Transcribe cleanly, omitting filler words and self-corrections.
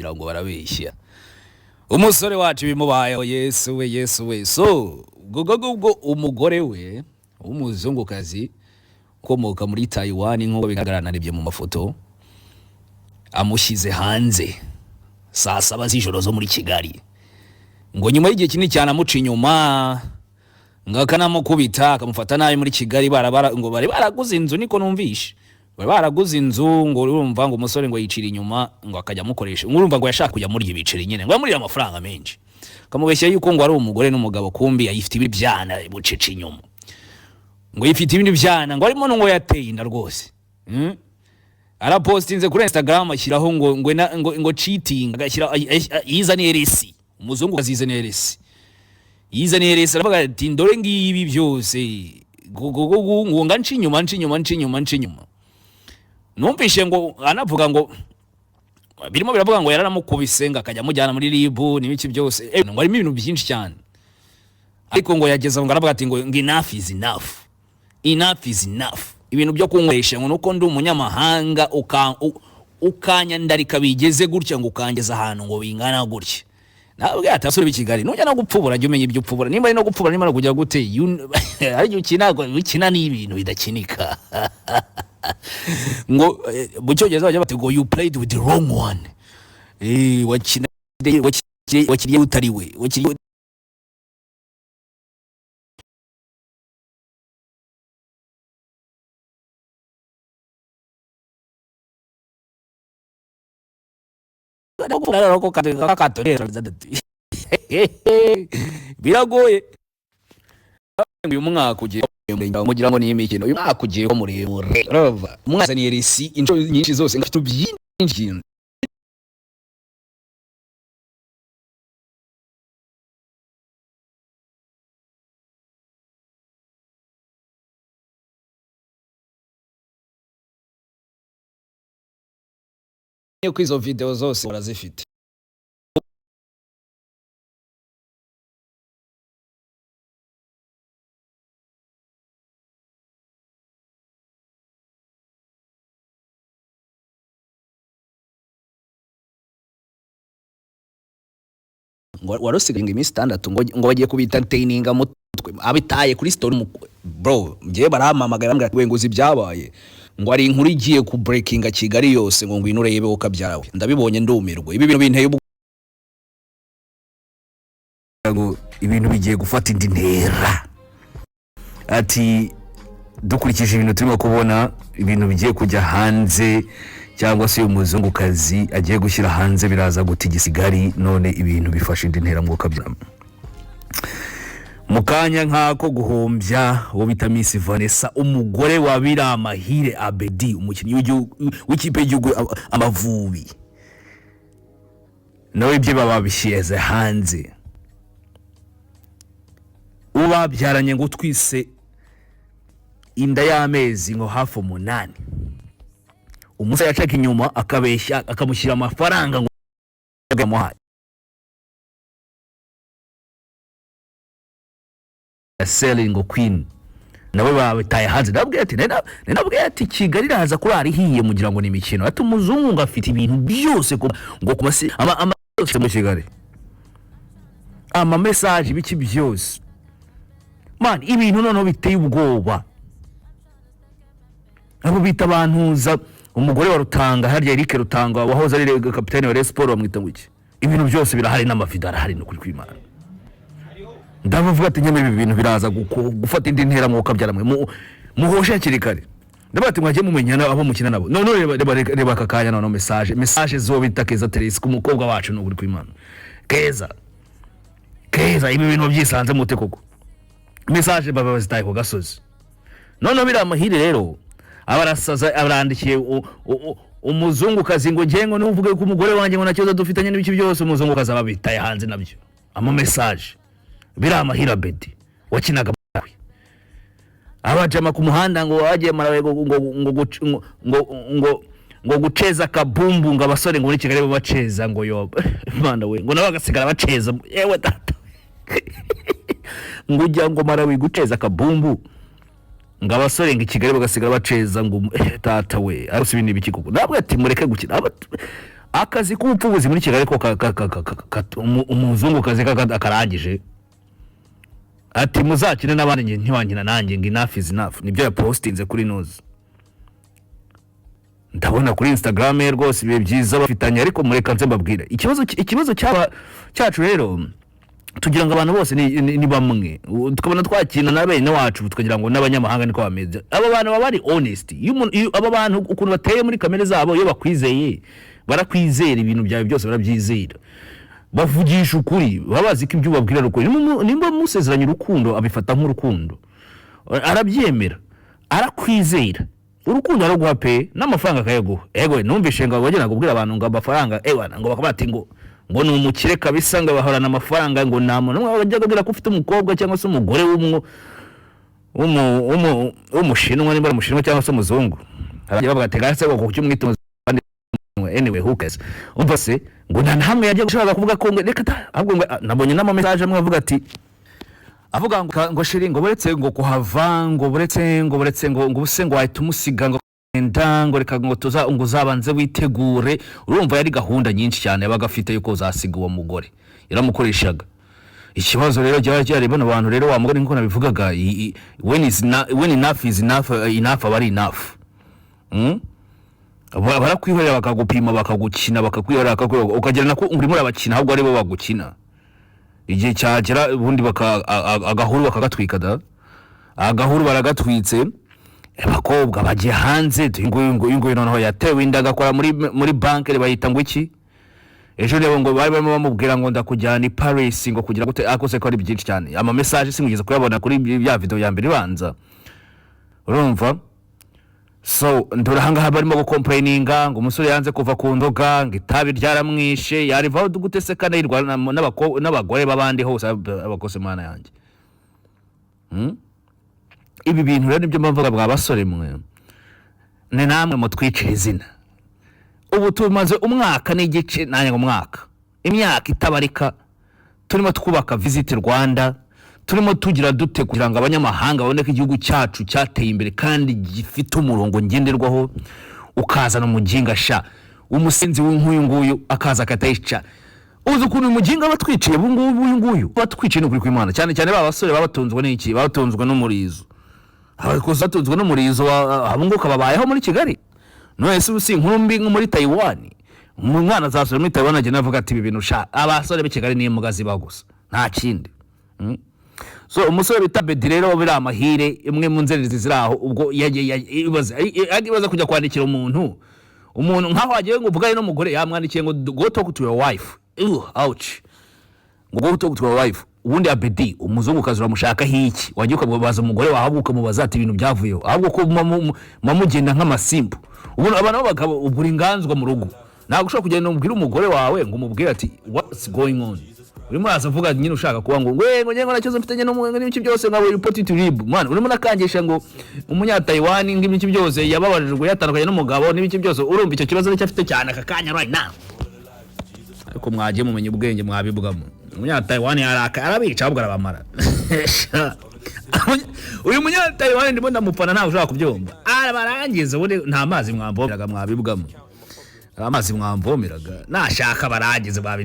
kugira ngo barabeshya umusore wacu bimubayeho Yesu we so ubwo umugore we w'umuzungukazi ukomoka muri Taiwan nk'uko bigaragara narebye mu mafoto amushyize hanze saa 7 z'ijoro zo muri Kigali ngo nyuma y'igihe kinini cyane amuca inyuma ngakanamukubita akamufata nabi muri Kigali ngo bari baraguze inzu niko numvishe bari baraguze inzu ngo urumva ngo umusore ngo yicira inyuma ngo akajya mukoresha urumva ngo yashaka kujya muri ibiceri nyine ngo muri amafaranga menshi kamubeshya yuko ngo ari umugore n'umugabo kumbi yifite ibibyana bucece inyuma ngo yifite ibindi byana ngo arimo ngo yateye inda rwose arapostinze kuri Instagram ashyiraho ngo cheating agashyira yizaniye resi umuzungu azizaniye resi yizaniye resi aravuga ati ndore ngibi byose ngo nganci inyuma numvishe ngo anavuga ngo birimo biravuga ngo yararamukubise ngo akajya mujyana muri ribu n'ibiki byose ngo arimo ibintu byinshi cyane ariko ngo yageza ngo aravuga ati ngo enough is enough ibintu byo kunywesha ngo nuko ndi umunyamahanga ukanyandarika bigeze gutya ngo ukangeza ahantu ngo bingana gutya nabwe atasore b'Kigali nujya no gupfubura jye umenye ibyo upfubura nimba ari no gupfubura nimba no kujya gute ari ukina n'ibintu bidakinika ngo bucyogeza bajya bati ngo you played with the wrong one wakiriye utari we wakiriye biragoye uyu mwaka ugiye mugira ngo ni imikino uyu mwaka ugiye ko muremure urava mwazaniye resi inshuro nyinshi zose ngafite byinshi yuko izo video zose barazifite ngo warusigaye iminsi 6 ngo bagiye kubita entertaininga mutwe abitaye kuri story bro ngiye baramamagara mbwa ngo zibyabaye ngo ari inkuru igiye ku breakinga Kigali yose ngo ngwino urebe uko byarawe ndabibonye ndumirwe ibi bintu binteye ngo ibintu bigiye gufata indi ntera ati dukurikije ibintu turimo kubona ibintu bigiye kujya hanze cyangwa se umuzungukazi agiye gushyira hanze biraza guta igisigari none ibintu bifasha indi ntera mwuka byama mukanya nkako guhombya wo bita Miss Vanessa umugore wa Biramahire Abedi umukinnyi w'ikipe y'igihugu Amavubi nawe ibyo bababishiyeze hanze ubabyaranye ngo twise inda y'amezi ngo hafi 8 umusa yacaka inyuma akabeshya akamushyira amafaranga ngo yamuhaye selling queen nawe babitaye hanze nabwiye ati Kigali raza kuri ari hiye mugira ngo ni imikino ati umuzungu ngafite ibintu byose ngo kumasi ama yose mu Kigali ama message biki byose man ibintu noneho biteye ubwoba abo bita bantuza umugore wa Rutanga harya Eric Rutanga wahoze ari kapiteni wa Sport bamwita nguki ibintu byose birahari n'amafidara hari no kuri kwimana ndavuga ati nyame ibi bintu biraza gufata indi ntera mwuka byaramwe muhosha kirikare ndabati mwagiye mumenyana abo mukina nabo none reba akakanya none message zo bita Keza Teresi ku mukobwa wacu no kuri kwimana Keza ibi bintu byisanze mute koko message baba bazitaye ku gasozi none Biramahire rero abarasaza abarandikiye umuzungukazi ngo ngengo n'uvuge ko umugore wanjye ngo nakizo dufitanye n'ibiki byose umuzungukazi ababitaye hanze nabyo ama message Biramahire Abedi wakinaga marawe abajama ku muhanda ngo wagiye marawe ngo guceza kabumbu ngo abasore ngo muri Kigali baceza ngo yo Imana we ngo nabagasigara baceza yewe data ngo ujya ngo marawe guceza kabumbu ngo abasore ngo Kigali bagasigara baceza ngo tata we arose ibintu biki koko nabwo ati mureke gukina akazi k'ubupfubuzi muri Kigali ko umuzungu kazi akarangije ati muzakine n'abandi ntiwankina nanjye ngo enough is enough. Nibyo yapostinze kuri News. Ndabona kuri Instagram rwose bibe byiza bafitanye, ariko mureka nze mbabwira ikibazo cyacu rero tugira ngo abantu bose ni bamwe, tukabona twakina na bene wacu tukagira ngo n'abanyamahanga niko bameze. Aba bantu baba ari honest, aba bantu ukuntu bateye muri kamere zabo, iyo bakwizeye barakwizera, ibintu byawe byose barabyizera, bavugisha ukuri, babazi ko ibyo babwira ukuri. Nimba musezeranye urukundo abifata nk'urukundo, arabyemera, arakwizera, urukundo araguha pe n'amafaranga akayaguha. Ego numvishe ngo bagenda kubwira abantu ngo amafaranga ngo bakabati ngo ni umukire kabisa, ngo bahorana amafaranga, ngo nta muntu wajya kubwira ko ufite umukobwa cyangwa se umugore w'umushinwa, nimba umushinwa cyangwa se umuzungu, aragira bagatega se ngo cyumwita anyway who cares. Umva se ngo nta hamwe yaje gushaka kuvuga ko reka ahubwo ngo nabonye n'ama message amwe avuga ati avuga ngo shiri ngo buretse ngo kuhava ngo buretse ngo ubuse ngo wahita umusiga ngo enda ngo reka ngo ngo uzabanze witegure. Urumva yari gahunda nyinshi cyane yabaga afite yuko uzasiga uwo mugore, yaramukoreshaga. Ikibazo rero cyari bano bantu rero wa mugore nko nabivugaga, when enough is enough, enough aba ari enough. Barakwihorera bakagupima bakagukina bakakwihorera ukagira nako urimo urabakina ahubwo ari bo bagukina. Igihe cyagera ubundi agahuru bakagatwika da, agahuru baragatwitse. Abakobwa bagiye hanze, ngo noneho yatewe inda agakora muri banke bayita ngo iki. Ejo rero ngo bari barimo bamubwira ngo ndakujyana i Paris ngo kugira gute, akose ko ari byinshi cyane. Ama message singigeze kuyabona kuri ya video ya mbere ibanza, urumva. So ndorahanga barimo gucomplaininga ngo umusore yanze kuva ku ndoga, ngo itabi ryaramwishe, yarivaho duguteseka n'irwana n'abagore babandi hose abakose mana yanjye. Ibi bintu rero nibyo mbavuga bwa basore mwe, ni namwe mutwicira izina. Ubu tumaze umwaka n'igice nanye ngo mwaka, imyaka itabarika turimo twubaka Visit Rwanda, turimo tugira dute kugira ngo abanyamahanga babone ko igihugu cyacu cyateye imbere kandi gifite umurongo ngenderwaho. Ukazana umujinga sha umusenzi w'inkuyu nguyu akaza katayica. Uzi ukuntu umujinga batwiciye ubu nguyu batwiciye no kuri kw'Imana, cyane cyane babasore babatunzwe n'iki, babatunzwe n'umurizo. Abakoze batunzwe n'umurizo abo ngo kababayeho muri Kigali. None se usi inkuru mbi nko muri Taiwan, umwana azasura muri Taiwan agenda avuga ati ibi bintu sha abasore b'i Kigali ni imugazi bagusa nta kindi. So umusore bita Bedi rero biri amahire imwe mu nzererezi ziraho, ubwo yagibaza kujya kwandikira umuntu nkaho agiye ngo uvugane n'umugore, yamwandikiye ngo go talk to your wife. Ouch, ngo go talk to your wife. Ubundi Abedi umuzungu kazura mushaka hiki, wagiye ukamubaza umugore wawe ukamubaza ati ibintu byavuyeho, ahubwo ko mamugenda nk'amasimbu. Ubundi abana b'abagabo ubura inganzwa mu rugo, ntabwo ushobora kugenda umubwira umugore wawe ngo umubwire ati what's going on. Urimo uravuga nyine ushaka kuba ngo ngengo nakizo mfitanye n'ibiki byose ngo report to RIB. Man urimo nakangisha ngo umunya Taiwan ngibiki byose yababarijwe yatandukanye n'umugabo n'ibiki byose. Urumva icyo kibazo cyafite cyane akakanya right now, ariko mwagiye mumenye ubwenge mwabibwamo. Umunya Taiwan arabica ahubwo arabamara. Uyu munya Taiwan ndimo ndamupfana ntawe ushaka kubyumva, arabarangiza ubundi nta mazi mwambomeraga mwabibwamo, amazi mwambomeraga nashaka barangize babica.